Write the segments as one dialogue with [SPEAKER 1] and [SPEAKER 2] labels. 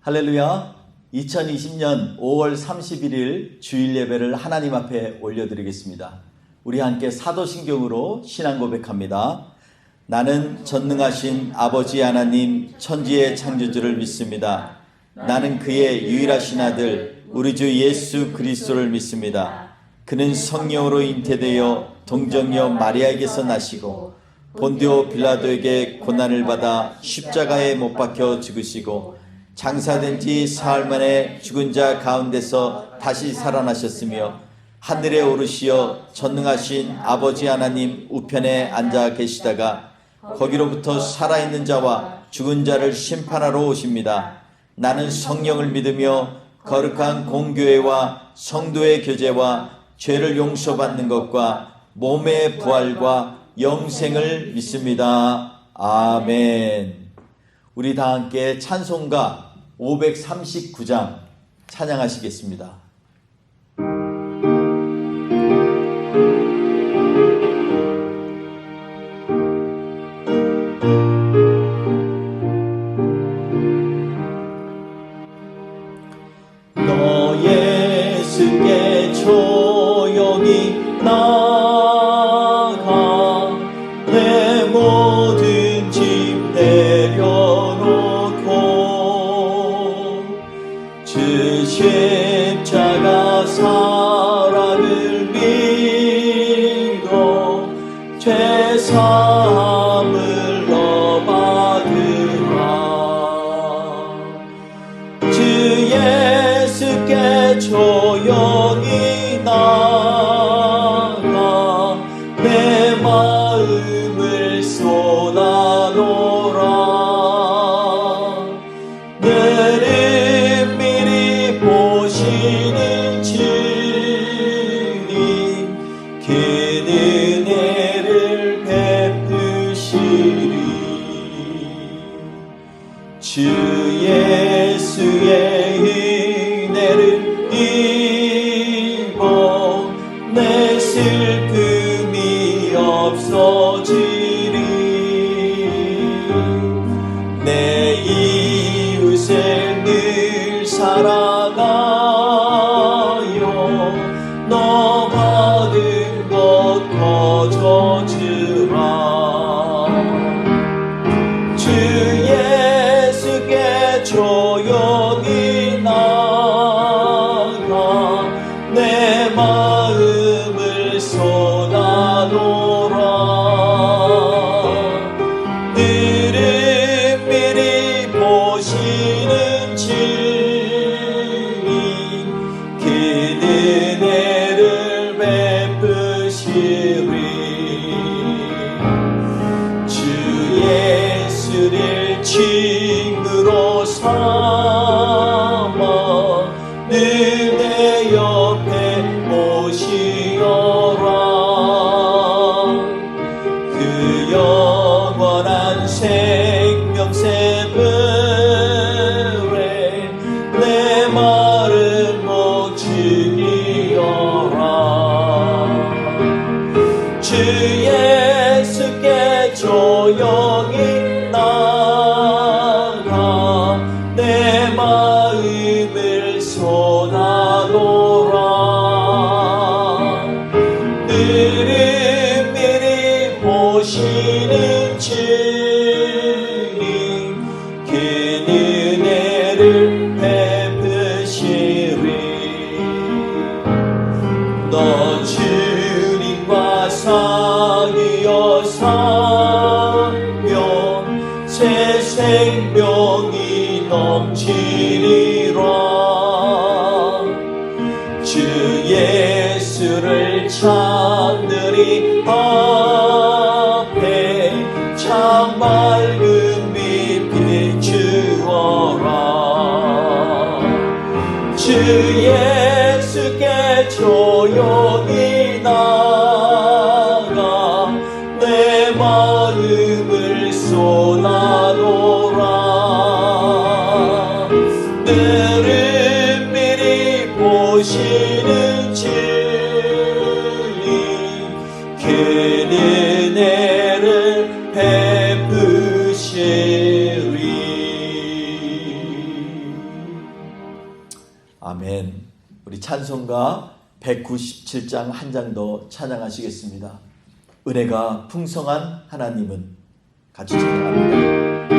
[SPEAKER 1] 할렐루야. 2020년 5월 31일 주일 예배를 하나님 앞에 올려드리겠습니다. 우리 함께 사도신경으로 신앙 고백합니다. 나는 전능하신 아버지 하나님 천지의 창조주를 믿습니다. 나는 그의 유일하신 아들 우리 주 예수 그리스도를 믿습니다. 그는 성령으로 잉태되어 동정녀 마리아에게서 나시고 본디오 빌라도에게 고난을 받아 십자가에 못 박혀 죽으시고 장사된 지 사흘 만에 죽은 자 가운데서 다시 살아나셨으며 하늘에 오르시어 전능하신 아버지 하나님 우편에 앉아 계시다가 거기로부터 살아있는 자와 죽은 자를 심판하러 오십니다. 나는 성령을 믿으며 거룩한 공교회와 성도의 교제와 죄를 용서받는 것과 몸의 부활과 영생을 믿습니다. 아멘. 우리 다 함께 찬송가 539장 찬양하시겠습니다. 너 예수께 조용히 나가 내 모든 짐 내려놓고 주 십자가 사랑을 믿어 죄사함을 너 받으라. 주 예수께 조용히 나가 내 마음을 쏟아놓으라. 너를 미리 보시는 주님 그 은혜를 베푸시리. 주 예수의 은혜를 입어 내 슬픔이 없어지리. 내 이웃을 늘 사랑하여 너 받은 것 거저주라. 주 예수께 조용히 나가 내 마음을 쏟아놓으라. 너를 미리 보시는 주님 그 은혜를 베푸시리. 주 예수를 친구로 삼아 늘 내 옆에 모시어라. 그 영원한 생명샘물에 내 마음 못 죽이어라. 주 예수께 조용히 나가 내 마음을 쏟아놓으라. 너를 미리 보시는 주님 그 은혜를 베푸시리. 너 주님과 사귀어 살면 새 생명이 넘치리라. 주 예수를 찾으리 앞에 참 맑은 빛 비추어라. 주 예수께 조용히 나가 내 마음을 쏟아놓으라. 너를 미리 보시는 주님 그 은혜를 베푸시리. 아멘. 우리 찬송가 197장 한 장 더 찬양하시겠습니다. 은혜가 풍성한 하나님은. 같이 찬양합니다.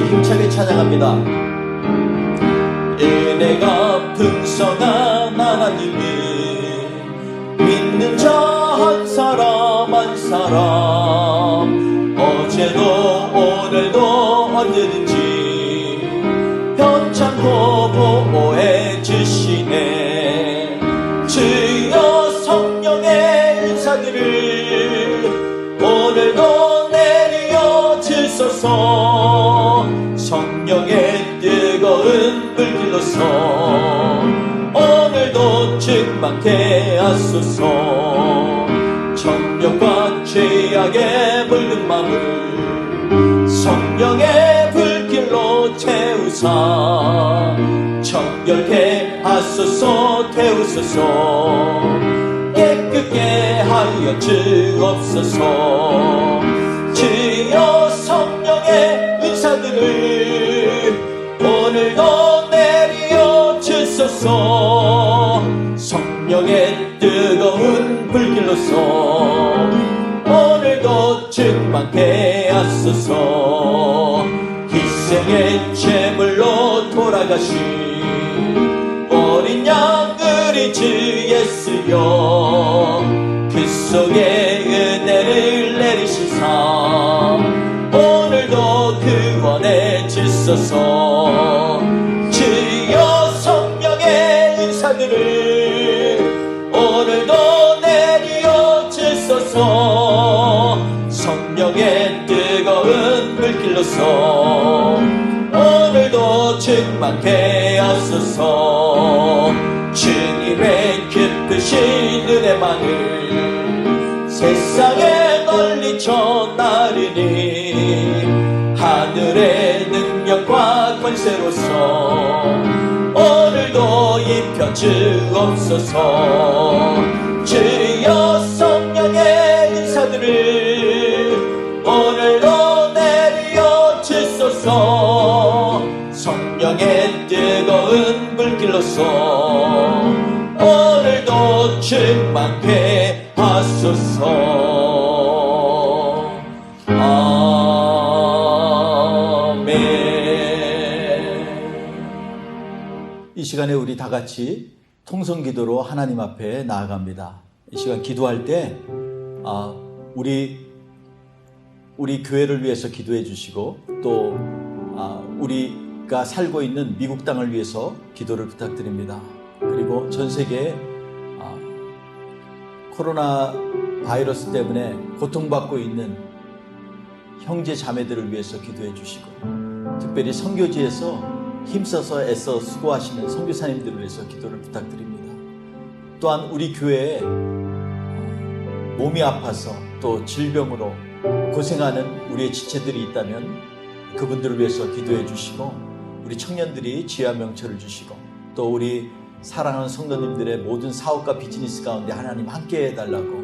[SPEAKER 1] 힘차게 찬양합니다. 은혜가 풍성한 하나님은 믿는 자 한 사람 한 사람 어제도 오늘도 언제든지 편찮고 보호해 주시네. 주여 성령의 은사들을 오늘도 내려 주소서. 성령의 뜨거운 불길로서 오늘도 충만케 하소서. 정욕과 죄악의 물든 맘을 성령의 불길로 채우사 정결케 하소서. 태우소서. 깨끗게 하여 주옵소서. 주여 성령의 은사들을 오늘도 내려 주소서. 성령의 뜨거운 불길로서 오늘도 충만케 하소서. 희생의 제물로 돌아가신 어린 양 우리 주 예수여. 그 속에 은혜를 내리시사 오늘도 구원해 주소서. 주여 성령의 은사들을 오늘도 내려 주소서. 성령의 뜨거운 불길로서 오늘도 충만케 하소서. 주님의 깊으신 은혜만을 세상에 널리 전하리니 하늘의 능력과 권세로서 오늘도 입혀 주옵소서. 주여 성령의 은사들을 오늘도 내려 주소서. 성령의 뜨거운 불길로서 오늘도 충만케 하소서. 아멘. 이 시간에 우리 다 같이 통성기도로 하나님 앞에 나아갑니다. 이 시간 기도할 때 우리 교회를 위해서 기도해 주시고 또 우리가 살고 있는 미국 땅을 위해서 기도를 부탁드립니다. 그리고 전 세계에 코로나 바이러스 때문에 고통받고 있는 형제 자매들을 위해서 기도해 주시고 특별히 선교지에서 힘써서 애써 수고하시는 선교사님들을 위해서 기도를 부탁드립니다. 또한 우리 교회에 몸이 아파서 또 질병으로 고생하는 우리의 지체들이 있다면 그분들을 위해서 기도해 주시고 우리 청년들이 지혜와 명철을 주시고 또 우리 사랑하는 성도님들의 모든 사업과 비즈니스 가운데 하나님 함께 해달라고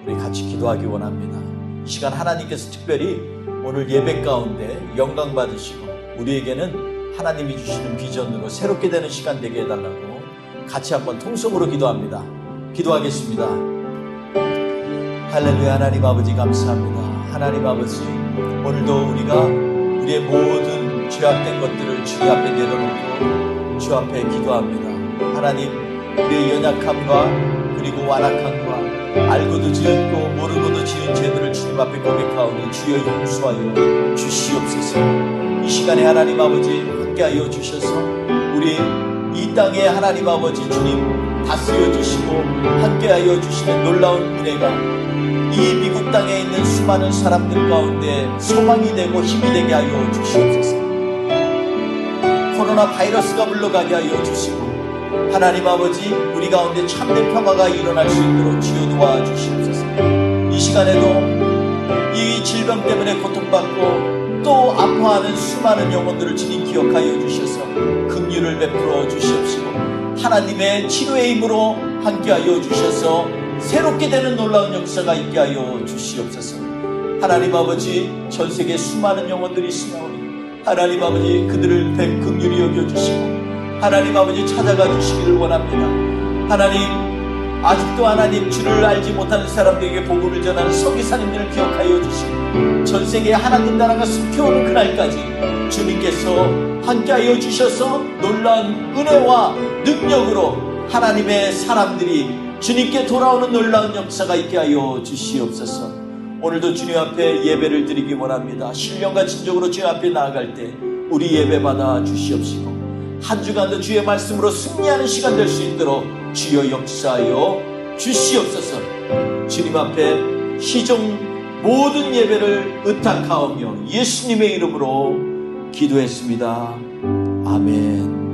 [SPEAKER 1] 우리 같이 기도하기 원합니다. 이 시간 하나님께서 특별히 오늘 예배 가운데 영광 받으시고 우리에게는 하나님이 주시는 비전으로 새롭게 되는 시간 되게 해달라고 같이 한번 통성으로 기도합니다. 기도하겠습니다. 할렐루야. 하나님 아버지 감사합니다. 하나님 아버지 오늘도 우리가 우리의 모든 죄악된 것들을 주님 앞에 내려놓고 주 앞에 기도합니다. 하나님 우리의 연약함과 그리고 완악함과 알고도 지었고 모르고도 지은 죄들을 주님 앞에 고백하오니 주여 용서하여 주시옵소서. 이 시간에 하나님 아버지 함께하여 주셔서 우리 이 땅에 하나님 아버지 주님 다스려 주시고 함께하여 주시는 놀라운 은혜가 이 미국 땅에 있는 수많은 사람들 가운데 소망이 되고 힘이 되게 하여 주시옵소서. 코로나 바이러스가 물러가게 하여 주시고 하나님 아버지 우리 가운데 참된 평화가 일어날 수 있도록 주여 도와주시옵소서. 이 시간에도 이 질병 때문에 고통받고 또 아파하는 수많은 영혼들을 주님 기억하여 주셔서 긍휼을 베풀어 주시옵시고 하나님의 치료의 힘으로 함께하여 주셔서 새롭게 되는 놀라운 역사가 있게 하여 주시옵소서. 하나님 아버지, 전 세계 수많은 영혼들이 있으나오니 하나님 아버지, 그들을 긍휼히 여겨주시고 하나님 아버지 찾아가 주시기를 원합니다. 하나님, 아직도 하나님 주를 알지 못하는 사람들에게 복음을 전하는 선교사님들을 기억하여 주시고 전 세계에 하나님 나라가 속해오는 그날까지 주님께서 함께하여 주셔서 놀라운 은혜와 능력으로 하나님의 사람들이 주님께 돌아오는 놀라운 역사가 있게 하여 주시옵소서. 오늘도 주님 앞에 예배를 드리기 원합니다. 신령과 진정으로 주님 앞에 나아갈 때 우리 예배 받아 주시옵시고 한 주간도 주의 말씀으로 승리하는 시간 될 수 있도록 주여 역사하여 주시옵소서. 주님 앞에 시종 모든 예배를 의탁하오며 예수님의 이름으로 기도했습니다. 아멘.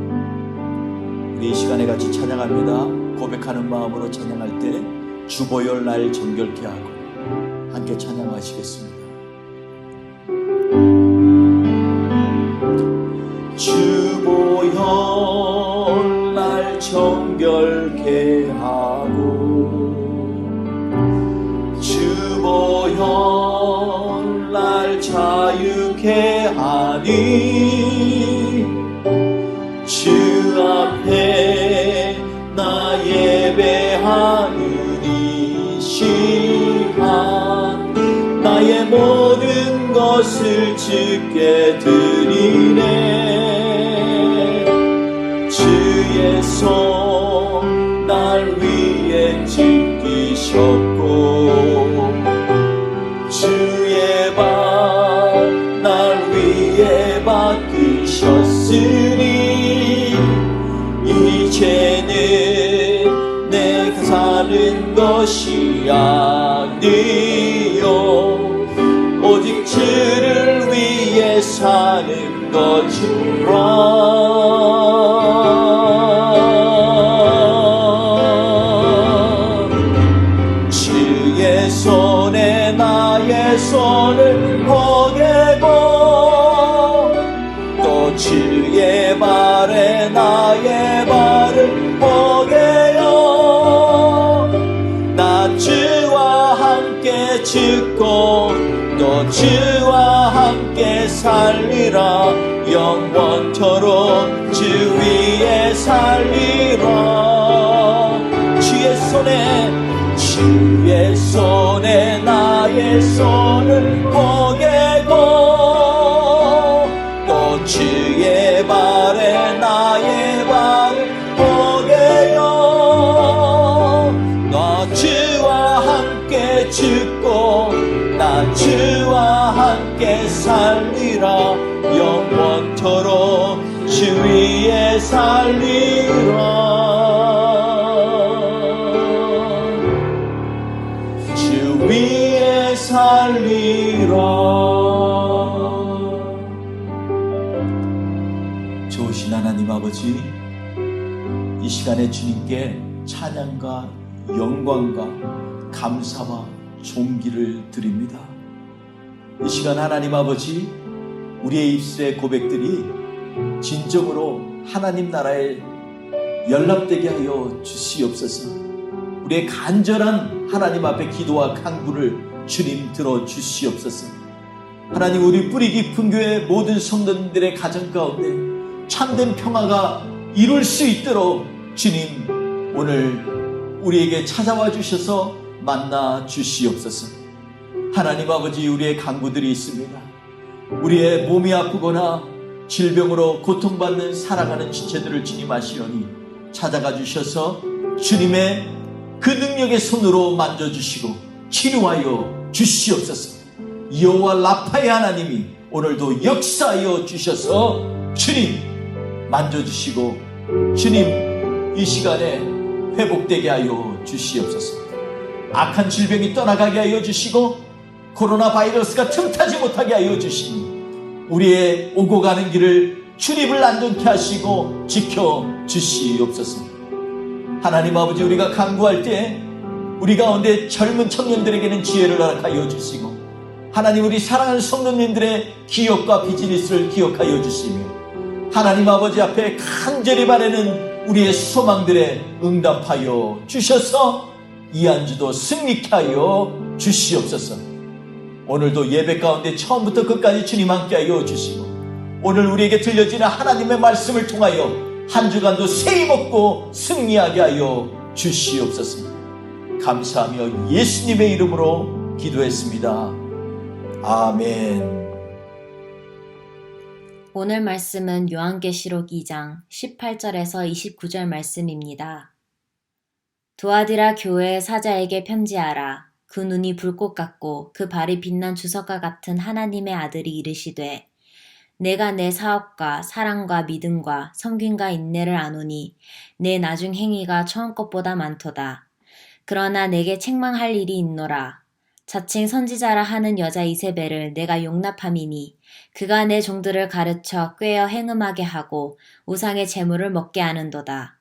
[SPEAKER 1] 우리 이 시간에 같이 찬양합니다. 고백하는 마음으로 찬양할 때 주보혈 날 정결케 하고 함께 찬양하시겠습니다. 주보혈 날 정결케 하고 주보혈 날 자유케 하니 주 앞에 나 예배하는 이 시간 나의 모든 것을 주께 드리네. 주의 손 날 위에 지키셨고 주의 발 날 위에 받으셨으니 이제는 내가 사는 것이 아니요 오직 주를 위해 사는 거지라. 주의 손에 나의 손을 포개고 또 주의 발에 나의 발을 포개요. 나 주와 함께 죽고 또 주와 함께 살리라. 영원토록 주 위에 살리라. 주의 손에 나의 손을 포개고 또 주의 발에 나의 발을 포개요. 나 주와 함께 죽고 나 주와 함께 살리라. 영원토록 주 위에 살리라. 주 위에 살리라. 좋으신 하나님 아버지, 이 시간에 주님께 찬양과 영광과 감사와 존귀를 드립니다. 이 시간 하나님 아버지, 우리의 입술의 고백들이 진정으로 하나님 나라에 연락되게 하여 주시옵소서. 우리의 간절한 하나님 앞에 기도와 간구를 주님 들어 주시옵소서. 하나님, 우리 뿌리 깊은 교회 모든 성도님들의 가정 가운데 참된 평화가 이룰 수 있도록 주님 오늘 우리에게 찾아와 주셔서 만나 주시옵소서. 하나님 아버지, 우리의 간구들이 있습니다. 우리의 몸이 아프거나 질병으로 고통받는 살아가는 지체들을 주님 아시오니 찾아가 주셔서 주님의 그 능력의 손으로 만져주시고 치료하여 주시옵소서. 여호와 라파의 하나님이 오늘도 역사하여 주셔서 주님 만져주시고 주님 이 시간에 회복되게 하여 주시옵소서. 악한 질병이 떠나가게 하여 주시고 코로나 바이러스가 틈타지 못하게 하여 주시니 우리의 오고 가는 길을 출입을 안전케 하시고 지켜 주시옵소서. 하나님 아버지, 우리가 간구할 때 우리 가운데 젊은 청년들에게는 지혜를 허락하여 주시고 하나님, 우리 사랑하는 성도님들의 기업과 비즈니스를 기억하여 주시며 하나님 아버지 앞에 간절히 바라는 우리의 소망들에 응답하여 주셔서 이 한 주도 승리케 하여 주시옵소서. 오늘도 예배 가운데 처음부터 끝까지 주님 함께 하여 주시고, 오늘 우리에게 들려지는 하나님의 말씀을 통하여 한 주간도 새 힘 얻고 승리하게 하여 주시옵소서. 감사하며 예수님의 이름으로 기도했습니다. 아멘.
[SPEAKER 2] 오늘 말씀은 요한계시록 2장 18절에서 29절 말씀입니다. 두아디라 교회의 사자에게 편지하라. 그 눈이 불꽃 같고 그 발이 빛난 주석과 같은 하나님의 아들이 이르시되, 내가 내 사업과 사랑과 믿음과 섬김과 인내를 아노니 내 나중 행위가 처음 것보다 많도다. 그러나 내게 책망할 일이 있노라. 자칭 선지자라 하는 여자 이세벨을 내가 용납함이니 그가 내 종들을 가르쳐 꾀어 행음하게 하고 우상의 재물을 먹게 하는도다.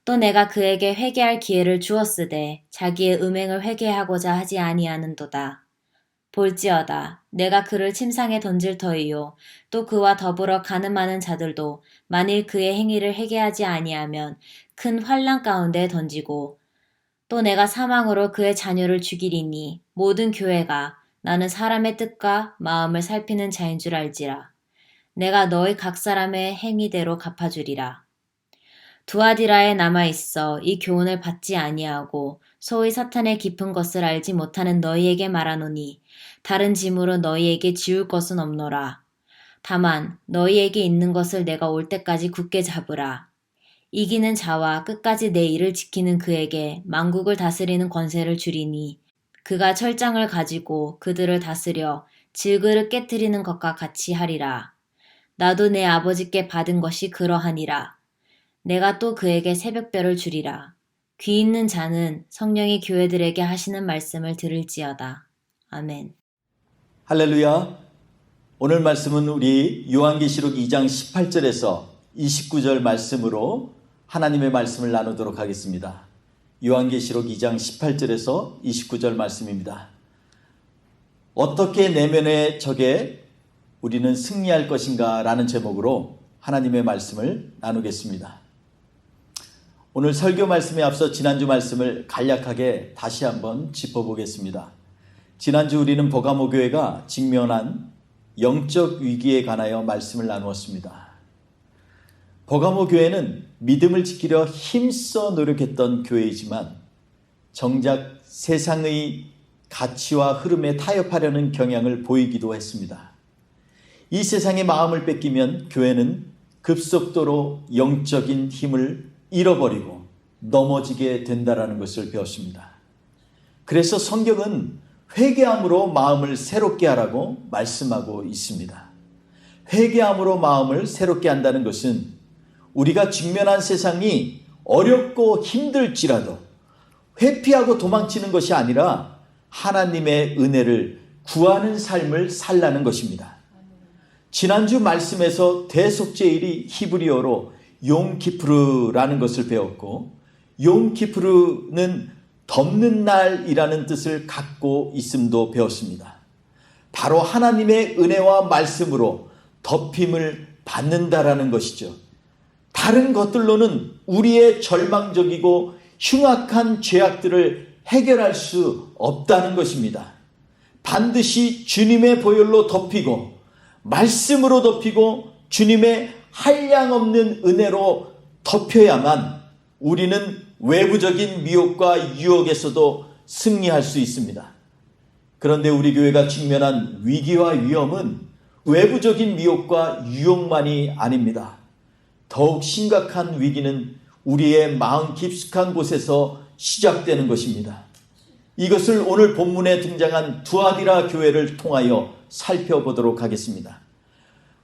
[SPEAKER 2] 또 내가 그에게 회개할 기회를 주었으되 자기의 음행을 회개하고자 하지 아니하는도다. 볼지어다 내가 그를 침상에 던질 터이요 또 그와 더불어 간음하는 자들도 만일 그의 행위를 회개하지 아니하면 큰 환난 가운데 던지고, 또 내가 사망으로 그의 자녀를 죽이리니 모든 교회가 나는 사람의 뜻과 마음을 살피는 자인 줄 알지라. 내가 너희 각 사람의 행위대로 갚아주리라. 두아디라에 남아있어 이 교훈을 받지 아니하고 소위 사탄의 깊은 것을 알지 못하는 너희에게 말하노니 다른 짐으로 너희에게 지울 것은 없노라. 다만 너희에게 있는 것을 내가 올 때까지 굳게 잡으라. 이기는 자와 끝까지 내 일을 지키는 그에게 만국을 다스리는 권세를 주리니 그가 철장을 가지고 그들을 다스려 질그릇 깨트리는 것과 같이 하리라. 나도 내 아버지께 받은 것이 그러하니라. 내가 또 그에게 새벽별을 주리라. 귀 있는 자는 성령이 교회들에게 하시는 말씀을 들을지어다. 아멘.
[SPEAKER 1] 할렐루야. 오늘 말씀은 우리 요한계시록 2장 18절에서 29절 말씀으로 하나님의 말씀을 나누도록 하겠습니다. 요한계시록 2장 18절에서 29절 말씀입니다. 어떻게 내면의 적에 우리는 승리할 것인가 라는 제목으로 하나님의 말씀을 나누겠습니다. 오늘 설교 말씀에 앞서 지난주 말씀을 간략하게 다시 한번 짚어보겠습니다. 지난주 우리는 버가모 교회가 직면한 영적 위기에 관하여 말씀을 나누었습니다. 버가모 교회는 믿음을 지키려 힘써 노력했던 교회이지만 정작 세상의 가치와 흐름에 타협하려는 경향을 보이기도 했습니다. 이 세상의 마음을 뺏기면 교회는 급속도로 영적인 힘을 잃어버리고 넘어지게 된다는 것을 배웠습니다. 그래서 성경은 회개함으로 마음을 새롭게 하라고 말씀하고 있습니다. 회개함으로 마음을 새롭게 한다는 것은 우리가 직면한 세상이 어렵고 힘들지라도 회피하고 도망치는 것이 아니라 하나님의 은혜를 구하는 삶을 살라는 것입니다. 지난주 말씀에서 대속죄일이 히브리어로 욤키푸르라는 것을 배웠고, 욤키푸르는 덮는 날이라는 뜻을 갖고 있음도 배웠습니다. 바로 하나님의 은혜와 말씀으로 덮임을 받는다라는 것이죠. 다른 것들로는 우리의 절망적이고 흉악한 죄악들을 해결할 수 없다는 것입니다. 반드시 주님의 보혈로 덮이고 말씀으로 덮이고 주님의 한량없는 은혜로 덮여야만 우리는 외부적인 미혹과 유혹에서도 승리할 수 있습니다. 그런데 우리 교회가 직면한 위기와 위험은 외부적인 미혹과 유혹만이 아닙니다. 더욱 심각한 위기는 우리의 마음 깊숙한 곳에서 시작되는 것입니다. 이것을 오늘 본문에 등장한 두아디라 교회를 통하여 살펴보도록 하겠습니다.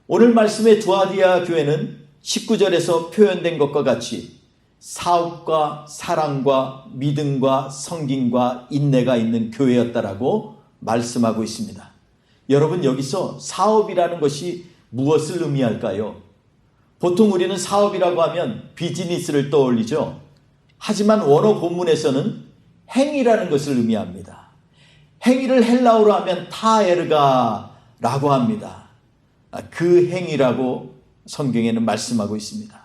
[SPEAKER 1] 오늘 말씀의 두아디라 교회는 19절에서 표현된 것과 같이 사업과 사랑과 믿음과 성김과 인내가 있는 교회였다라고 말씀하고 있습니다. 여러분, 여기서 사업이라는 것이 무엇을 의미할까요? 보통 우리는 사업이라고 하면 비즈니스를 떠올리죠. 하지만 원어 본문에서는 행위라는 것을 의미합니다. 행위를 헬라어로 하면 타에르가라고 합니다. 그 행위라고 성경에는 말씀하고 있습니다.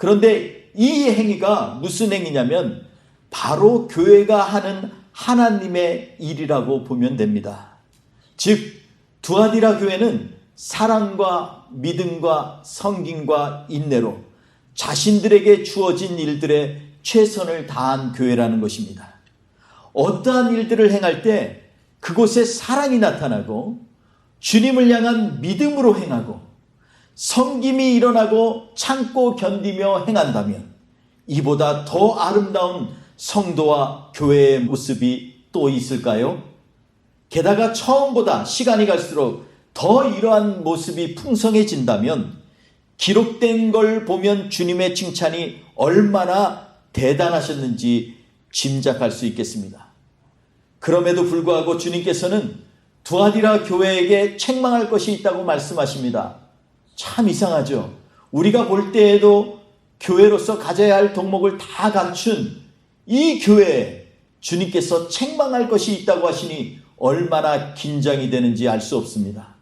[SPEAKER 1] 그런데 이 행위가 무슨 행위냐면 바로 교회가 하는 하나님의 일이라고 보면 됩니다. 즉 두아디라 교회는 사랑과 믿음과 섬김과 인내로 자신들에게 주어진 일들에 최선을 다한 교회라는 것입니다. 어떠한 일들을 행할 때 그곳에 사랑이 나타나고 주님을 향한 믿음으로 행하고 섬김이 일어나고 참고 견디며 행한다면 이보다 더 아름다운 성도와 교회의 모습이 또 있을까요? 게다가 처음보다 시간이 갈수록 더 이러한 모습이 풍성해진다면 기록된 걸 보면 주님의 칭찬이 얼마나 대단하셨는지 짐작할 수 있겠습니다. 그럼에도 불구하고 주님께서는 두아디라 교회에게 책망할 것이 있다고 말씀하십니다. 참 이상하죠. 우리가 볼 때에도 교회로서 가져야 할 덕목을 다 갖춘 이 교회에 주님께서 책망할 것이 있다고 하시니 얼마나 긴장이 되는지 알 수 없습니다.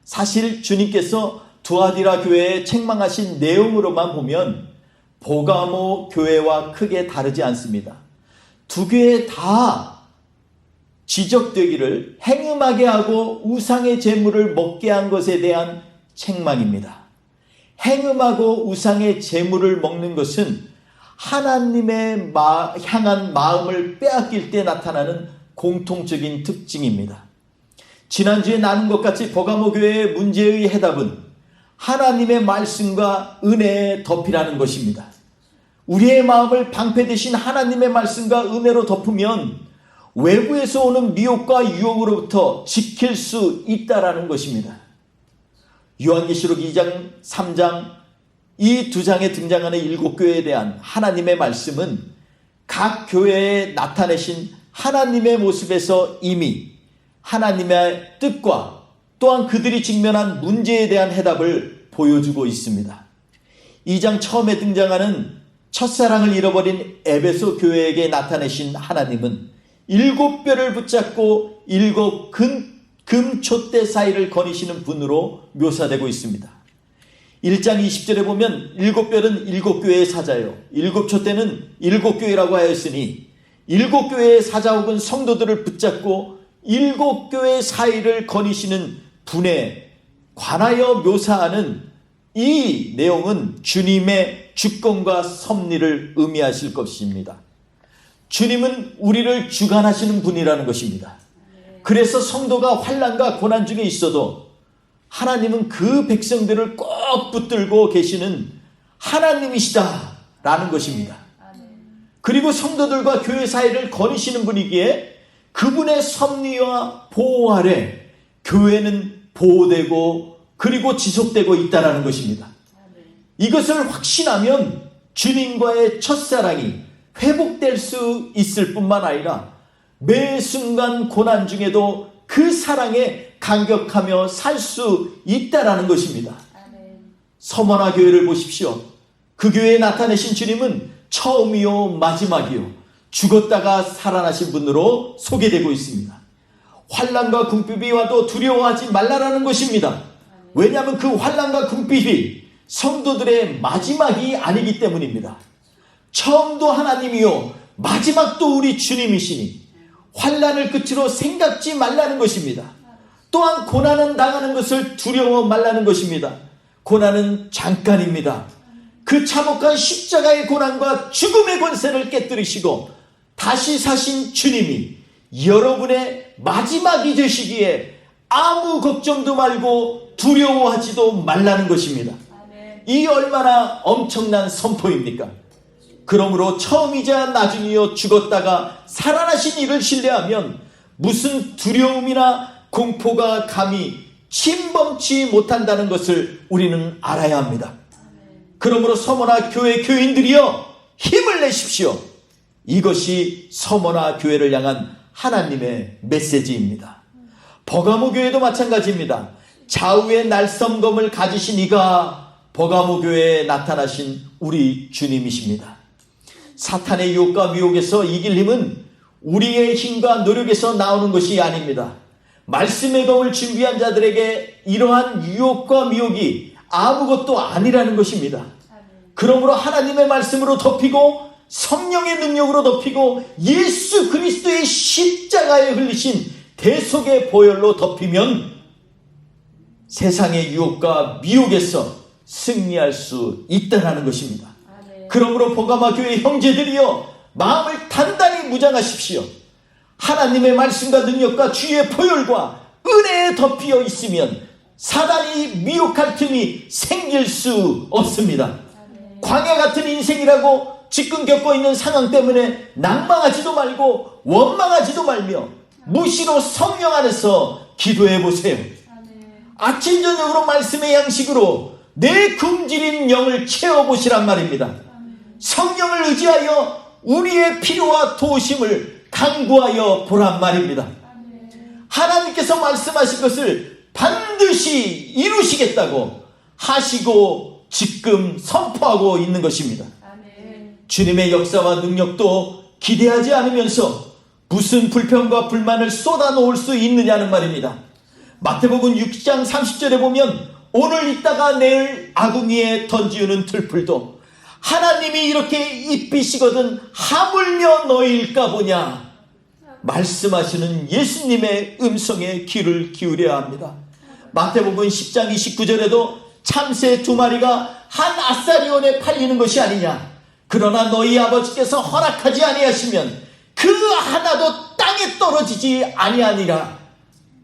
[SPEAKER 1] 사실 주님께서 두아디라 교회에 책망하신 내용으로만 보면 보가모 교회와 크게 다르지 않습니다. 두 교회 다 지적되기를 행음하게 하고 우상의 제물을 먹게 한 것에 대한 책망입니다. 행음하고 우상의 제물을 먹는 것은 하나님의 향한 마음을 빼앗길 때 나타나는 공통적인 특징입니다. 지난주에 나눈 것 같이 버가모 교회의 문제의 해답은 하나님의 말씀과 은혜의 덮이라는 것입니다. 우리의 마음을 방패 대신 하나님의 말씀과 은혜로 덮으면 외부에서 오는 미혹과 유혹으로부터 지킬 수 있다라는 것입니다. 요한계시록 2장, 3장 이 두 장에 등장하는 7교회에 대한 하나님의 말씀은 각 교회에 나타내신 하나님의 모습에서 이미 하나님의 뜻과 또한 그들이 직면한 문제에 대한 해답을 보여주고 있습니다. 2장 처음에 등장하는 첫사랑을 잃어버린 에베소 교회에게 나타내신 하나님은 7뼈를 붙잡고 7 금촛대 사이를 거니시는 분으로 묘사되고 있습니다. 1장 20절에 보면 7뼈는 7교회의 사자요 7촛대는 7교회라고 하였으니 7교회의 사자 혹은 성도들을 붙잡고 7교회 사이를 거니시는 분에 관하여 묘사하는 이 내용은 주님의 주권과 섭리를 의미하실 것입니다. 주님은 우리를 주관하시는 분이라는 것입니다. 그래서 성도가 환난과 고난 중에 있어도 하나님은 그 백성들을 꼭 붙들고 계시는 하나님이시다라는 것입니다. 그리고 성도들과 교회 사이를 거니시는 분이기에 그분의 섭리와 보호 아래 교회는 보호되고 그리고 지속되고 있다는 것입니다. 이것을 확신하면 주님과의 첫사랑이 회복될 수 있을 뿐만 아니라 매 순간 고난 중에도 그 사랑에 감격하며 살 수 있다라는 것입니다. 서머나 교회를 보십시오. 그 교회에 나타내신 주님은 처음이요 마지막이요 죽었다가 살아나신 분으로 소개되고 있습니다. 환난과 궁핍이 와도 두려워하지 말라라는 것입니다. 왜냐하면 그 환난과 궁핍이 성도들의 마지막이 아니기 때문입니다. 처음도 하나님이요 마지막도 우리 주님이시니 환난을 끝으로 생각지 말라는 것입니다. 또한 고난은 당하는 것을 두려워 말라는 것입니다. 고난은 잠깐입니다. 그 참혹한 십자가의 고난과 죽음의 권세를 깨뜨리시고 다시 사신 주님이 여러분의 마지막이 되시기에 아무 걱정도 말고 두려워하지도 말라는 것입니다. 이 얼마나 엄청난 선포입니까? 그러므로 처음이자 나중이요 죽었다가 살아나신 이를 신뢰하면 무슨 두려움이나 공포가 감히 침범치 못한다는 것을 우리는 알아야 합니다. 그러므로 서머나 교회 교인들이여 힘을 내십시오. 이것이 서머나 교회를 향한 하나님의 메시지입니다. 버가모 교회도 마찬가지입니다. 좌우의 날섬검을 가지신 이가 버가모 교회에 나타나신 우리 주님이십니다. 사탄의 유혹과 미혹에서 이길 힘은 우리의 힘과 노력에서 나오는 것이 아닙니다. 말씀의 검을 준비한 자들에게 이러한 유혹과 미혹이 아무것도 아니라는 것입니다. 그러므로 하나님의 말씀으로 덮이고 성령의 능력으로 덮이고 예수 그리스도의 십자가에 흘리신 대속의 보혈로 덮이면 세상의 유혹과 미혹에서 승리할 수 있다는 것입니다. 그러므로 보가마 교회 형제들이여, 마음을 단단히 무장하십시오. 하나님의 말씀과 능력과 주의 보혈과 은혜에 덮여 있으면 사단이 미혹할 틈이 생길 수 없습니다. 광야 같은 인생이라고 지금 겪고 있는 상황 때문에 낭망하지도 말고 원망하지도 말며 무시로 성령 안에서 기도해 보세요. 아침 저녁으로 말씀의 양식으로 내 굶주린 영을 채워보시란 말입니다. 성령을 의지하여 우리의 필요와 도우심을 간구하여 보란 말입니다. 하나님께서 말씀하신 것을 반드시 이루시겠다고 하시고 지금 선포하고 있는 것입니다. 주님의 역사와 능력도 기대하지 않으면서 무슨 불평과 불만을 쏟아놓을 수 있느냐는 말입니다. 마태복음 6장 30절에 보면 오늘 있다가 내일 아궁이에 던지우는 들풀도 하나님이 이렇게 입히시거든 하물며 너희일까 보냐 말씀하시는 예수님의 음성에 귀를 기울여야 합니다. 마태복음 10장 29절에도 참새 2마리가 한 아사리온에 팔리는 것이 아니냐, 그러나 너희 아버지께서 허락하지 아니하시면 그 하나도 땅에 떨어지지 아니하니라.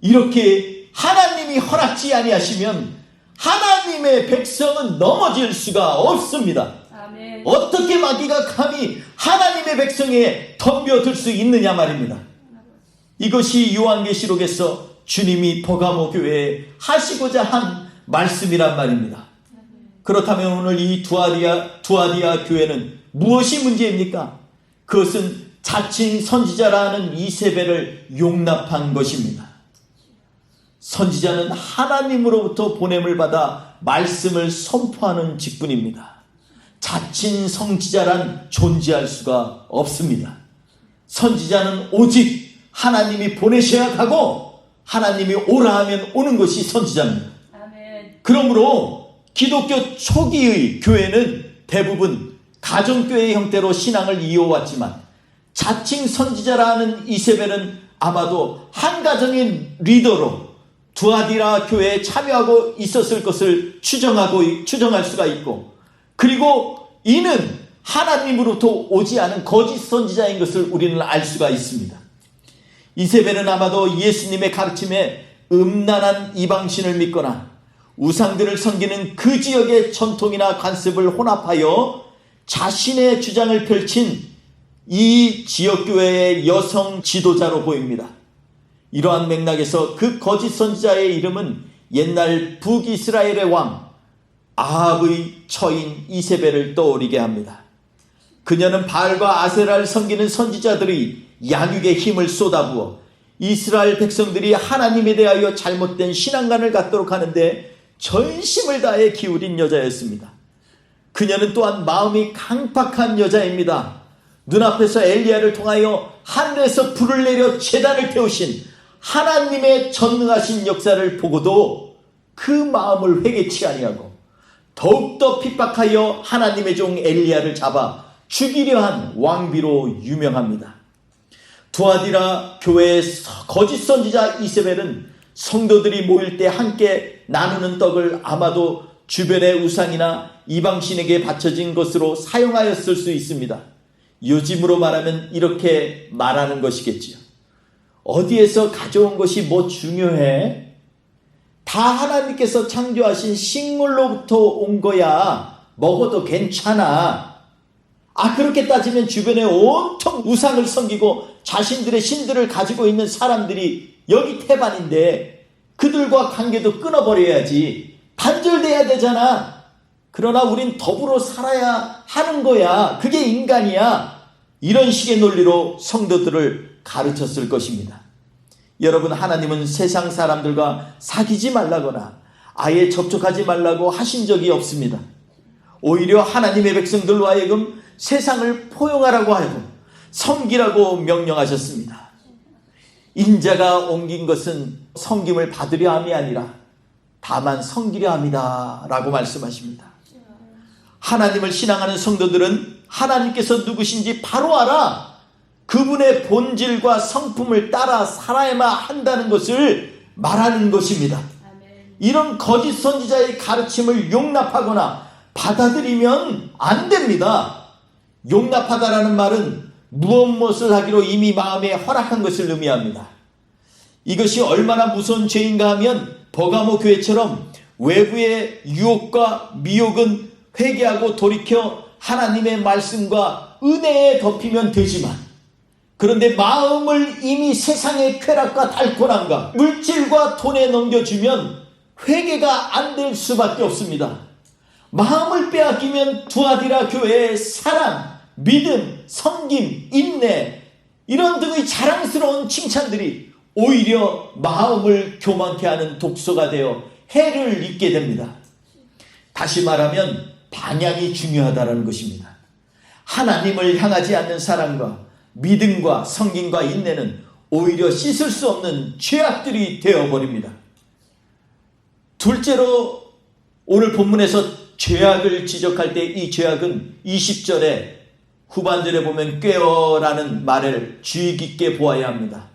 [SPEAKER 1] 이렇게 하나님이 허락지 아니하시면 하나님의 백성은 넘어질 수가 없습니다. 아멘. 어떻게 마귀가 감히 하나님의 백성에 덤벼들 수 있느냐 말입니다. 이것이 요한계시록에서 주님이 버가모 교회에 하시고자 한 말씀이란 말입니다. 그렇다면 오늘 이 두아디아 교회는 무엇이 문제입니까? 그것은 자칭 선지자라는 이세벨을 용납한 것입니다. 선지자는 하나님으로부터 보냄을 받아 말씀을 선포하는 직분입니다. 자칭 선지자란 존재할 수가 없습니다. 선지자는 오직 하나님이 보내셔야 가고 하나님이 오라 하면 오는 것이 선지자입니다. 아멘. 그러므로 기독교 초기의 교회는 대부분 가정교회 형태로 신앙을 이어왔지만 자칭 선지자라는 이세벨은 아마도 한 가정의 리더로 두아디라 교회에 참여하고 있었을 것을 추정할 수가 있고, 그리고 이는 하나님으로부터 오지 않은 거짓 선지자인 것을 우리는 알 수가 있습니다. 이세벨은 아마도 예수님의 가르침에 음란한 이방신을 믿거나 우상들을 섬기는 그 지역의 전통이나 관습을 혼합하여 자신의 주장을 펼친 이 지역교회의 여성 지도자로 보입니다. 이러한 맥락에서 그 거짓 선지자의 이름은 옛날 북이스라엘의 왕 아합의 처인 이세벨을 떠올리게 합니다. 그녀는 바알과 아세라를 섬기는 선지자들의 양육에 힘을 쏟아부어 이스라엘 백성들이 하나님에 대하여 잘못된 신앙관을 갖도록 하는데 전심을 다해 기울인 여자였습니다. 그녀는 또한 마음이 강팍한 여자입니다. 눈앞에서 엘리야를 통하여 하늘에서 불을 내려 제단을 태우신 하나님의 전능하신 역사를 보고도 그 마음을 회개치 아니하고 더욱더 핍박하여 하나님의 종 엘리야를 잡아 죽이려 한 왕비로 유명합니다. 두아디라 교회의 거짓 선지자 이세벨은 성도들이 모일 때 함께 나누는 떡을 아마도 주변의 우상이나 이방신에게 바쳐진 것으로 사용하였을 수 있습니다. 요즘으로 말하면 이렇게 말하는 것이겠지요. 어디에서 가져온 것이 뭐 중요해? 다 하나님께서 창조하신 식물로부터 온 거야. 먹어도 괜찮아. 그렇게 따지면 주변에 온통 우상을 섬기고 자신들의 신들을 가지고 있는 사람들이 여기 태반인데 그들과 관계도 끊어버려야지. 단절돼야 되잖아. 그러나 우린 더불어 살아야 하는 거야. 그게 인간이야. 이런 식의 논리로 성도들을 가르쳤을 것입니다. 여러분, 하나님은 세상 사람들과 사귀지 말라거나 아예 접촉하지 말라고 하신 적이 없습니다. 오히려 하나님의 백성들로 하여금 세상을 포용하라고 하고 섬기라고 명령하셨습니다. 인자가 옮긴 것은 섬김을 받으려 함이 아니라 다만 섬기려 함이다 라고 말씀하십니다. 하나님을 신앙하는 성도들은 하나님께서 누구신지 바로 알아 그분의 본질과 성품을 따라 살아야만 한다는 것을 말하는 것입니다. 이런 거짓 선지자의 가르침을 용납하거나 받아들이면 안 됩니다. 용납하다라는 말은 무엇을 하기로 이미 마음에 허락한 것을 의미합니다. 이것이 얼마나 무서운 죄인가 하면 버가모 교회처럼 외부의 유혹과 미혹은 회개하고 돌이켜 하나님의 말씀과 은혜에 덮이면 되지만, 그런데 마음을 이미 세상의 쾌락과 달콤함과 물질과 돈에 넘겨주면 회개가 안 될 수밖에 없습니다. 마음을 빼앗기면 두아디라 교회의 사랑, 믿음, 섬김, 인내 이런 등의 자랑스러운 칭찬들이 오히려 마음을 교만케 하는 독소가 되어 해를 입게 됩니다. 다시 말하면 방향이 중요하다는 것입니다. 하나님을 향하지 않는 사랑과 믿음과 섬김과 인내는 오히려 씻을 수 없는 죄악들이 되어버립니다. 둘째로 오늘 본문에서 죄악을 지적할 때 이 죄악은 20절에 후반절에 보면 꾀어라는 말을 주의 깊게 보아야 합니다.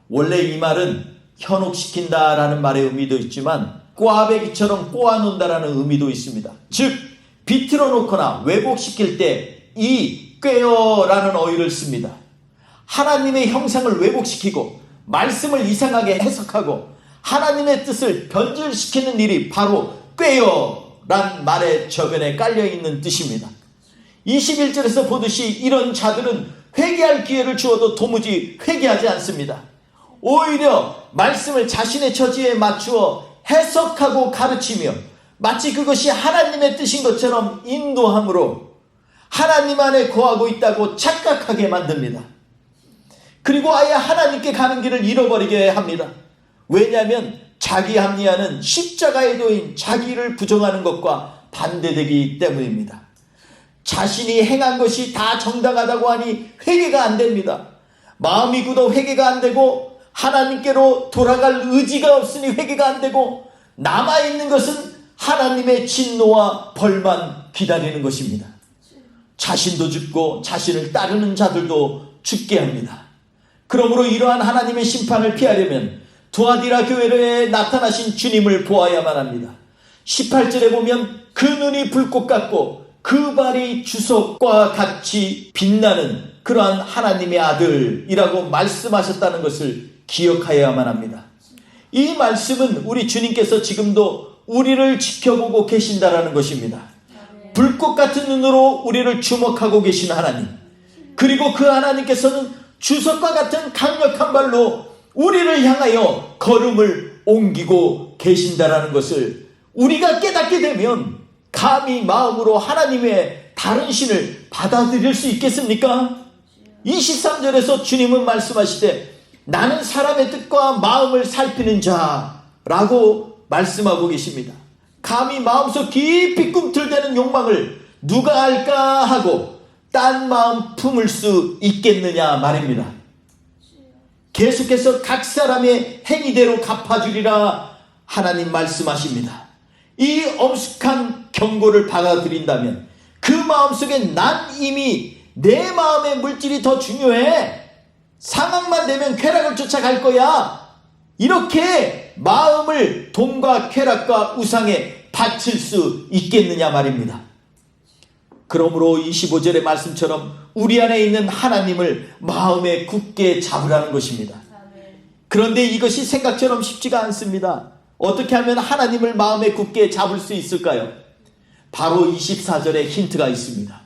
[SPEAKER 1] 원래 이 말은 현혹시킨다라는 말의 의미도 있지만 꽈배기처럼 꼬아놓는다라는 의미도 있습니다. 즉 비틀어 놓거나 왜곡시킬 때 이 꾀어라는 어휘를 씁니다. 하나님의 형상을 왜곡시키고 말씀을 이상하게 해석하고 하나님의 뜻을 변질시키는 일이 바로 꾀어란 말의 저변에 깔려있는 뜻입니다. 21절에서 보듯이 이런 자들은 회개할 기회를 주어도 도무지 회개하지 않습니다. 오히려 말씀을 자신의 처지에 맞추어 해석하고 가르치며 마치 그것이 하나님의 뜻인 것처럼 인도함으로 하나님 안에 거하고 있다고 착각하게 만듭니다. 그리고 아예 하나님께 가는 길을 잃어버리게 합니다. 왜냐하면 자기 합리화는 십자가의 도인 자기를 부정하는 것과 반대되기 때문입니다. 자신이 행한 것이 다 정당하다고 하니 회개가 안 됩니다. 마음이 굳어 회개가 안 되고 하나님께로 돌아갈 의지가 없으니 회개가 안 되고 남아있는 것은 하나님의 진노와 벌만 기다리는 것입니다. 자신도 죽고 자신을 따르는 자들도 죽게 합니다. 그러므로 이러한 하나님의 심판을 피하려면 두아디라 교회에 나타나신 주님을 보아야만 합니다. 18절에 보면 그 눈이 불꽃 같고 그 발이 주석과 같이 빛나는 그러한 하나님의 아들이라고 말씀하셨다는 것을 기억하여야만 합니다. 이 말씀은 우리 주님께서 지금도 우리를 지켜보고 계신다라는 것입니다. 불꽃 같은 눈으로 우리를 주목하고 계신 하나님, 그리고 그 하나님께서는 주석과 같은 강력한 발로 우리를 향하여 걸음을 옮기고 계신다라는 것을 우리가 깨닫게 되면 감히 마음으로 하나님의 다른 신을 받아들일 수 있겠습니까? 23절에서 주님은 말씀하시되 나는 사람의 뜻과 마음을 살피는 자라고 말씀하고 계십니다. 감히 마음속 깊이 꿈틀대는 욕망을 누가 알까 하고 딴 마음 품을 수 있겠느냐 말입니다. 계속해서 각 사람의 행위대로 갚아주리라 하나님 말씀하십니다. 이 엄숙한 경고를 받아들인다면 그 마음속에 난 이미 내 마음의 물질이 더 중요해, 상황만 되면 쾌락을 쫓아갈 거야, 이렇게 마음을 돈과 쾌락과 우상에 바칠 수 있겠느냐 말입니다. 그러므로 25절의 말씀처럼 우리 안에 있는 하나님을 마음에 굳게 잡으라는 것입니다. 그런데 이것이 생각처럼 쉽지가 않습니다. 어떻게 하면 하나님을 마음에 굳게 잡을 수 있을까요? 바로 24절에 힌트가 있습니다.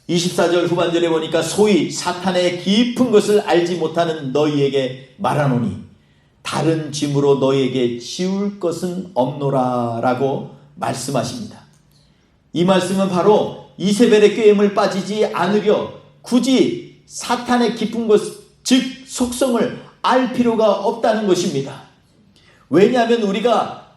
[SPEAKER 1] 24절 후반절에 보니까 소위 사탄의 깊은 것을 알지 못하는 너희에게 말하노니 다른 짐으로 너희에게 지울 것은 없노라 라고 말씀하십니다. 이 말씀은 바로 이세벨의 꾀임을 빠지지 않으려 굳이 사탄의 깊은 것, 즉 속성을 알 필요가 없다는 것입니다. 왜냐하면 우리가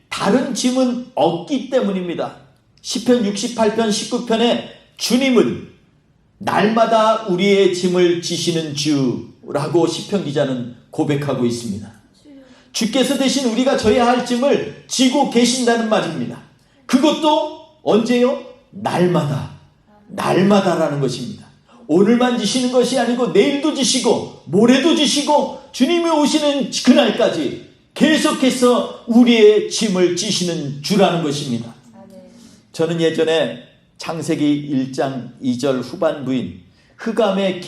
[SPEAKER 1] 다른 짐은 없기 때문입니다. 시편 68편 19편에 주님은 날마다 우리의 짐을 지시는 주라고 시편 기자는 고백하고 있습니다. 주께서 대신 우리가 져야 할 짐을 지고 계신다는 말입니다. 그것도 언제요? 날마다. 날마다라는 것입니다. 오늘만 지시는 것이 아니고 내일도 지시고 모레도 지시고 주님이 오시는 그날까지 계속해서 우리의 짐을 지시는 주라는 것입니다. 저는 예전에 창세기 1장 2절 후반부인 흑암이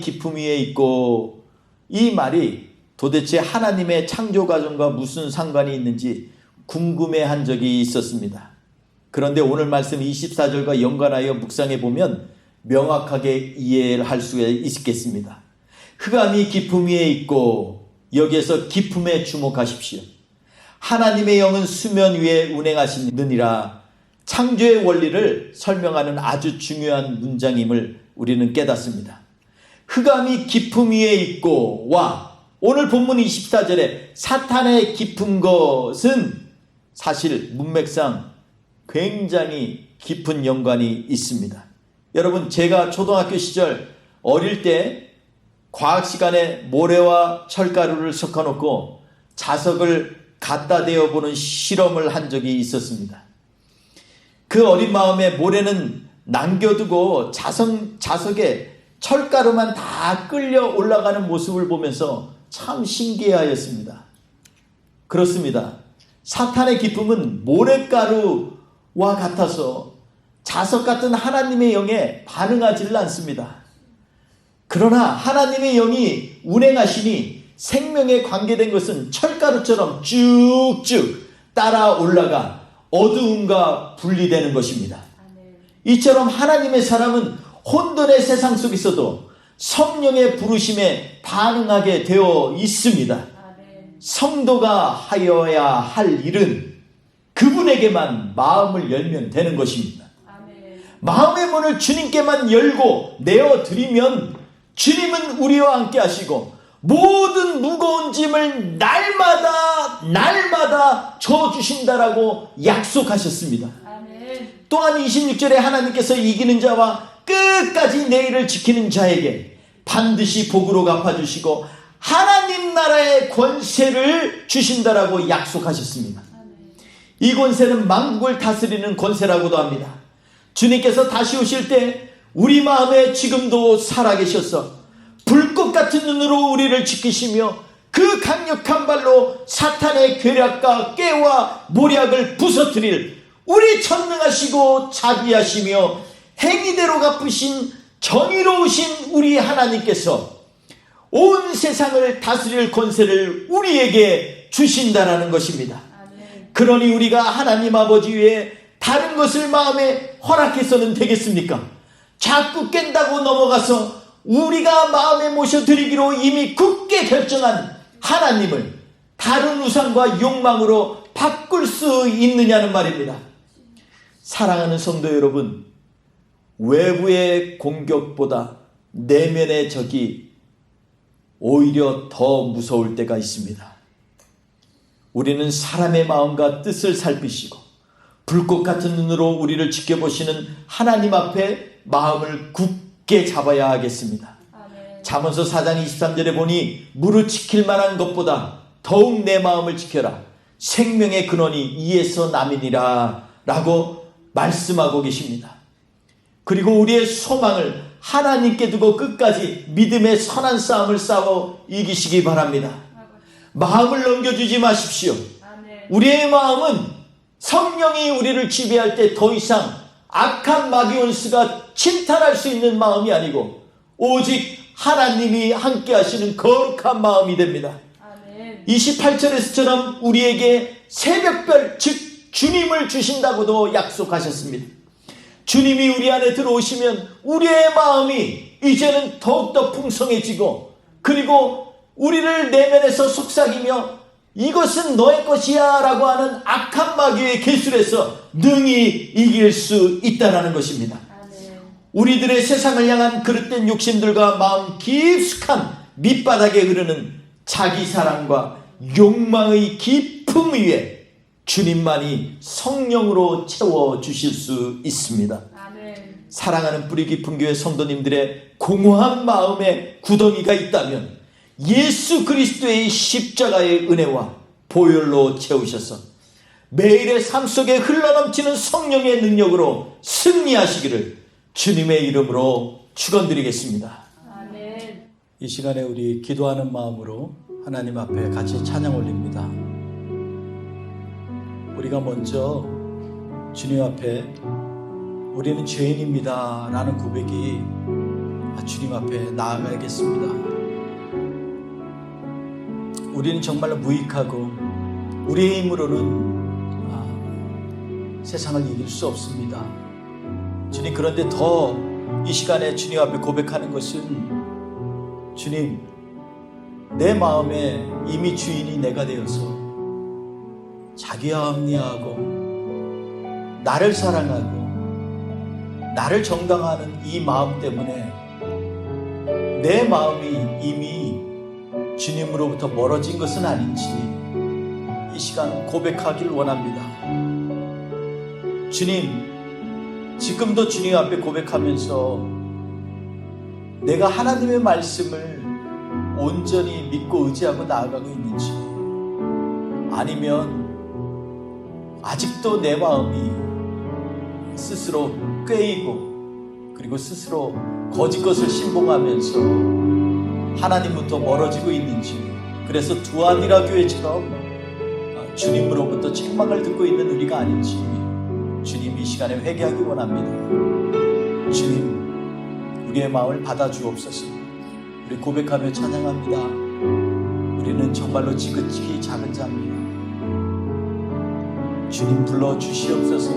[SPEAKER 1] 기품 위에 있고, 이 말이 도대체 하나님의 창조 과정과 무슨 상관이 있는지 궁금해한 적이 있었습니다. 그런데 오늘 말씀 24절과 연관하여 묵상해 보면 명확하게 이해할 수 있겠습니다. 흑암이 기품 위에 있고, 여기에서 기품에 주목하십시오. 하나님의 영은 수면 위에 운행하시느니라. 창조의 원리를 설명하는 아주 중요한 문장임을 우리는 깨닫습니다. 흑암이 기품 위에 있고 와 오늘 본문 24절에 사탄의 깊은 것은 사실 문맥상 굉장히 깊은 연관이 있습니다. 여러분, 제가 초등학교 시절 어릴 때 과학 시간에 모래와 철가루를 섞어놓고 자석을 갖다 대어보는 실험을 한 적이 있었습니다. 그 어린 마음에 모래는 남겨두고 자석에 철가루만 다 끌려 올라가는 모습을 보면서 참 신기하였습니다. 그렇습니다. 사탄의 기쁨은 모래가루와 같아서 자석 같은 하나님의 영에 반응하지를 않습니다. 그러나 하나님의 영이 운행하시니 생명에 관계된 것은 철가루처럼 쭉쭉 따라 올라가 어두움과 분리되는 것입니다. 이처럼 하나님의 사람은 혼돈의 세상 속에서도 성령의 부르심에 반응하게 되어 있습니다. 성도가 하여야 할 일은 그분에게만 마음을 열면 되는 것입니다. 마음의 문을 주님께만 열고 내어드리면 주님은 우리와 함께 하시고 모든 무거운 짐을 날마다 져주신다라고 약속하셨습니다. 또한 26절에 하나님께서 이기는 자와 끝까지 내 일을 지키는 자에게 반드시 복으로 갚아주시고 하나님 나라의 권세를 주신다라고 약속하셨습니다. 이 권세는 만국을 다스리는 권세라고도 합니다. 주님께서 다시 오실 때 우리 마음에 지금도 살아계셔서 불꽃 같은 눈으로 우리를 지키시며 그 강력한 발로 사탄의 괴략과 깨와 모략을 부서뜨릴 우리 전능하시고 자비하시며 행위대로 갚으신 정의로우신 우리 하나님께서 온 세상을 다스릴 권세를 우리에게 주신다라는 것입니다. 그러니 우리가 하나님 아버지 외에 다른 것을 마음에 허락해서는 되겠습니까? 자꾸 깬다고 넘어가서 우리가 마음에 모셔드리기로 이미 굳게 결정한 하나님을 다른 우상과 욕망으로 바꿀 수 있느냐는 말입니다. 사랑하는 성도 여러분, 외부의 공격보다 내면의 적이 오히려 더 무서울 때가 있습니다. 우리는 사람의 마음과 뜻을 살피시고 불꽃 같은 눈으로 우리를 지켜보시는 하나님 앞에 마음을 굳게 잡아야 하겠습니다. 잠언서 4장 23절에 보니 무릇 지킬 만한 것보다 더욱 내 마음을 지켜라. 생명의 근원이 이에서 남이니라 라고 말씀하고 계십니다. 그리고 우리의 소망을 하나님께 두고 끝까지 믿음의 선한 싸움을 싸워 이기시기 바랍니다. 마음을 넘겨주지 마십시오. 우리의 마음은 성령이 우리를 지배할 때 더 이상 악한 마귀원수가 침탈할 수 있는 마음이 아니고 오직 하나님이 함께 하시는 거룩한 마음이 됩니다. 28절에서처럼 우리에게 새벽별 즉 주님을 주신다고도 약속하셨습니다. 주님이 우리 안에 들어오시면 우리의 마음이 이제는 더욱더 풍성해지고 그리고 우리를 내면에서 속삭이며 이것은 너의 것이야 라고 하는 악한 마귀의 계술에서 능히 이길 수 있다는 것입니다. 우리들의 세상을 향한 그릇된 욕심들과 마음 깊숙한 밑바닥에 흐르는 자기 사랑과 욕망의 깊음 위에 주님만이 성령으로 채워주실 수 있습니다. 사랑하는 뿌리 깊은 교회 성도님들의 공허한 마음에 구덩이가 있다면 예수 그리스도의 십자가의 은혜와 보혈로 채우셔서 매일의 삶 속에 흘러넘치는 성령의 능력으로 승리하시기를 주님의 이름으로 축원드리겠습니다.
[SPEAKER 3] 아멘.
[SPEAKER 1] 이 시간에 우리 기도하는 마음으로 하나님 앞에 같이 찬양 올립니다. 우리가 먼저 주님 앞에 우리는 죄인입니다 라는 고백이 주님 앞에 나아가야겠습니다. 우리는 정말로 무익하고 우리의 힘으로는 세상을 이길 수 없습니다. 주님, 그런데 더 이 시간에 주님 앞에 고백하는 것은 주님, 내 마음에 이미 주인이 내가 되어서 자기와 합리하고 나를 사랑하고 나를 정당화하는 이 마음 때문에 내 마음이 이미 주님으로부터 멀어진 것은 아닌지 이 시간 고백하길 원합니다. 주님, 지금도 주님 앞에 고백하면서 내가 하나님의 말씀을 온전히 믿고 의지하고 나아가고 있는지, 아니면 아직도 내 마음이 스스로 꾀이고 그리고 스스로 거짓 것을 신봉하면서 하나님부터 멀어지고 있는지, 그래서 두아디라 교회처럼 주님으로부터 책망을 듣고 있는 우리가 아닌지 주님 이 시간에 회개하기 원합니다. 주님, 우리의 마음을 받아주옵소서. 우리 고백하며 찬양합니다. 우리는 정말로 지극히 작은 자입니다. 주님 불러주시옵소서.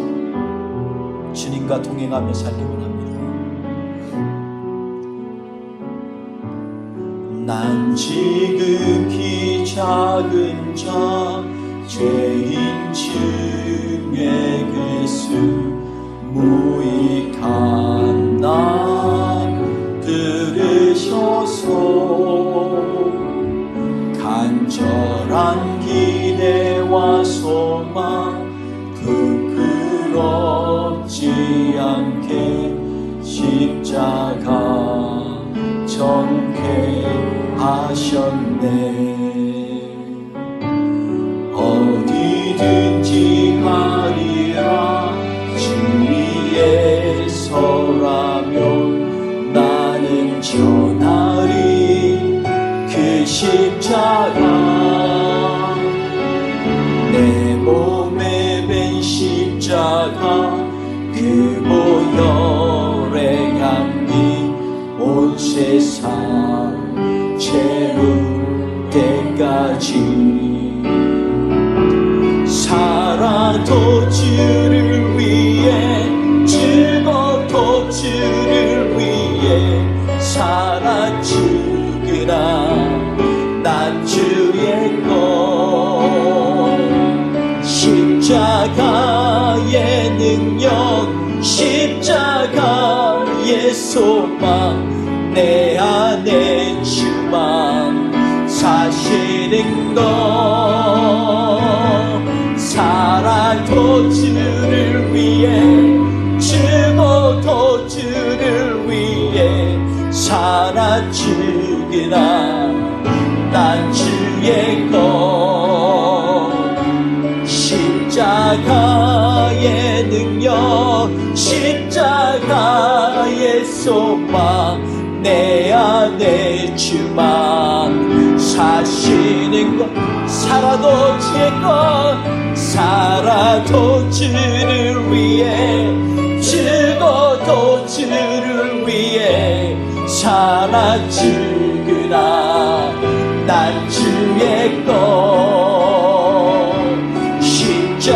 [SPEAKER 1] 주님과 동행하며 살기 원합니다. 난 지극히 작은 자, 죄인 중에 괴수, 무익한 나 들으셔서 간절한 기대와 소망 부끄럽지 않게 십자가 전개하셨네. 어디든지 가리라 주위에 서라면 나는 전하리 그 십자가. 내 몸에 밴 십자가 그 보혈의 향기 온 세상 채울 때까지 살아도 주를 위해, 죽어도 주를 위해 살아 죽으나 난 주의 것. 십자가의 능력, 십자가의 소망, 내 안에 주만 사시는 것. 살아도 주를 위해, 죽어도 주를 위해 살아 죽으나 난 주의 것. 십자가의 능력, 십자가의 소망, 내 안에 주만 사시는 것. 살아도 주의 것. 살아도 주를 위해, 죽어도 주를 위해 살아 죽으나 난 주의 것.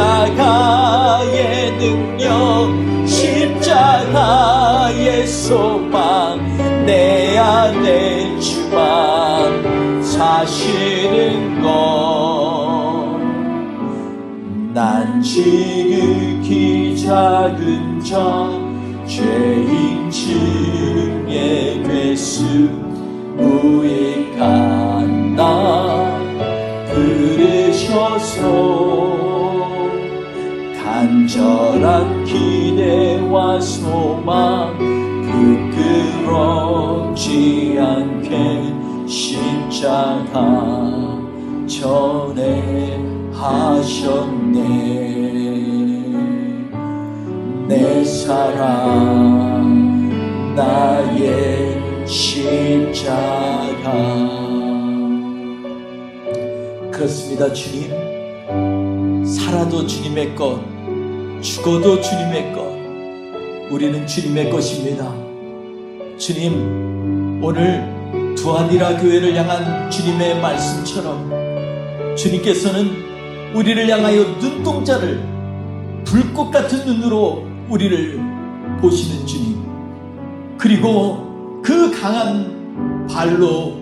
[SPEAKER 1] 십자가의 능력, 십자가의 소망, 내 안에 주만 사시는 것. 난 지극히 작은 자, 죄인 중에 괴수, 무익한 나 부르셔서 간절한 기대와 소망 부끄럽지 않게 십자가 전에 하셨네. 내 사랑 나의 십자가. 그렇습니다. 주님, 살아도 주님의 것, 죽어도 주님의 것, 우리는 주님의 것입니다. 주님, 오늘 두아디라 교회를 향한 주님의 말씀처럼 주님께서는 우리를 향하여 눈동자를 불꽃 같은 눈으로 우리를 보시는 주님, 그리고 그 강한 발로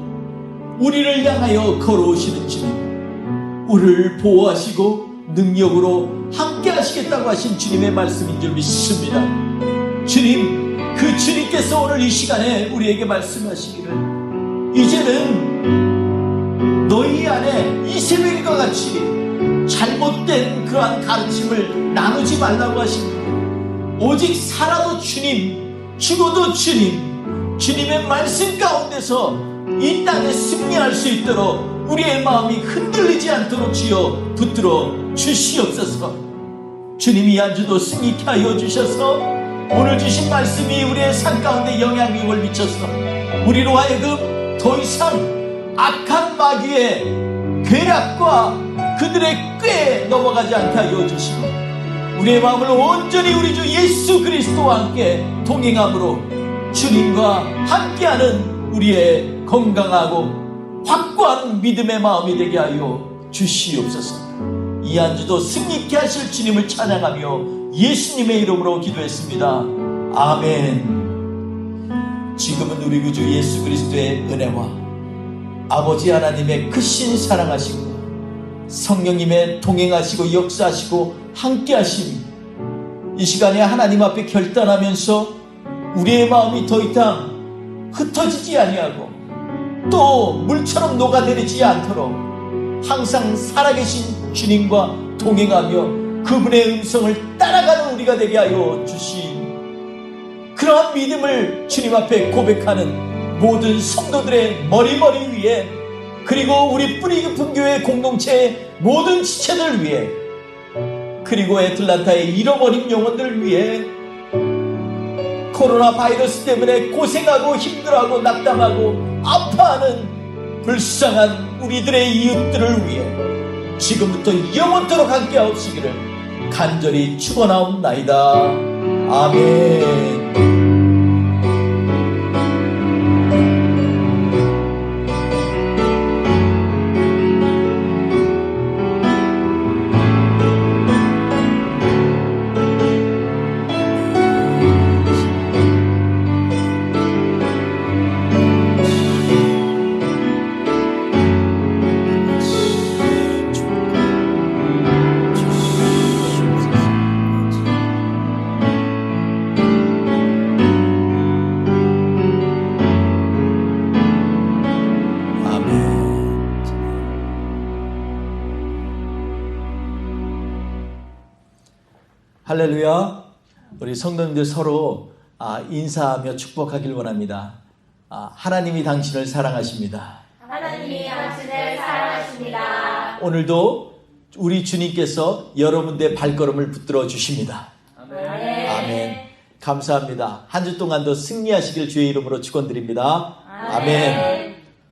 [SPEAKER 1] 우리를 향하여 걸어오시는 주님, 우리를 보호하시고 능력으로 함께 하시겠다고 하신 주님의 말씀인 줄 믿습니다. 주님, 그 주님께서 오늘 이 시간에 우리에게 말씀하시기를, 이제는 너희 안에 이세벨과 같이 잘못된 그러한 가르침을 나누지 말라고 하십니다. 오직 살아도 주님, 죽어도 주님, 주님의 말씀 가운데서 이 땅에 승리할 수 있도록 우리의 마음이 흔들리지 않도록 주여 붙들어 주시옵소서. 주님이 한 주도 승리케 하여 주셔서 오늘 주신 말씀이 우리의 삶 가운데 영향력을 미쳐서 우리로 하여금 더 이상 악한 마귀의 괴락과 그들의 꾀에 넘어가지 않게 하여 주시고, 우리의 마음을 온전히 우리 주 예수 그리스도와 함께 동행함으로 주님과 함께하는 우리의 건강하고 확고한 믿음의 마음이 되게 하여 주시옵소서. 이 한 주도 승리케 하실 주님을 찬양하며 예수님의 이름으로 기도했습니다. 아멘. 지금은 우리 구주 예수 그리스도의 은혜와 아버지 하나님의 크신 사랑하시고 성령님의 동행하시고 역사하시고 함께하심이 이 시간에 하나님 앞에 결단하면서 우리의 마음이 더 이상 흩어지지 아니하고 또 물처럼 녹아내리지 않도록 항상 살아계신 주님과 동행하며 그분의 음성을 따라가는 우리가 되게 하여 주시니, 그러한 믿음을 주님 앞에 고백하는 모든 성도들의 머리 위에, 그리고 우리 뿌리 깊은 교회 공동체의 모든 지체들 위해, 그리고 애틀란타의 잃어버린 영혼들 위해, 코로나 바이러스 때문에 고생하고 힘들어하고 낙담하고 아파하는 불쌍한 우리들의 이웃들을 위해 지금부터 영원토록 함께 하옵시기를 간절히 축원하옵나이다. 아멘. 할렐루야. 우리 성도님들 서로 인사하며 축복하길 원합니다. 하나님이 당신을 사랑하십니다.
[SPEAKER 3] 하나님이 당신을 사랑하십니다.
[SPEAKER 1] 오늘도 우리 주님께서 여러분들의 발걸음을 붙들어 주십니다.
[SPEAKER 3] 아멘.
[SPEAKER 1] 아멘. 감사합니다. 한 주 동안도 승리하시길 주의 이름으로 축원드립니다. 아멘.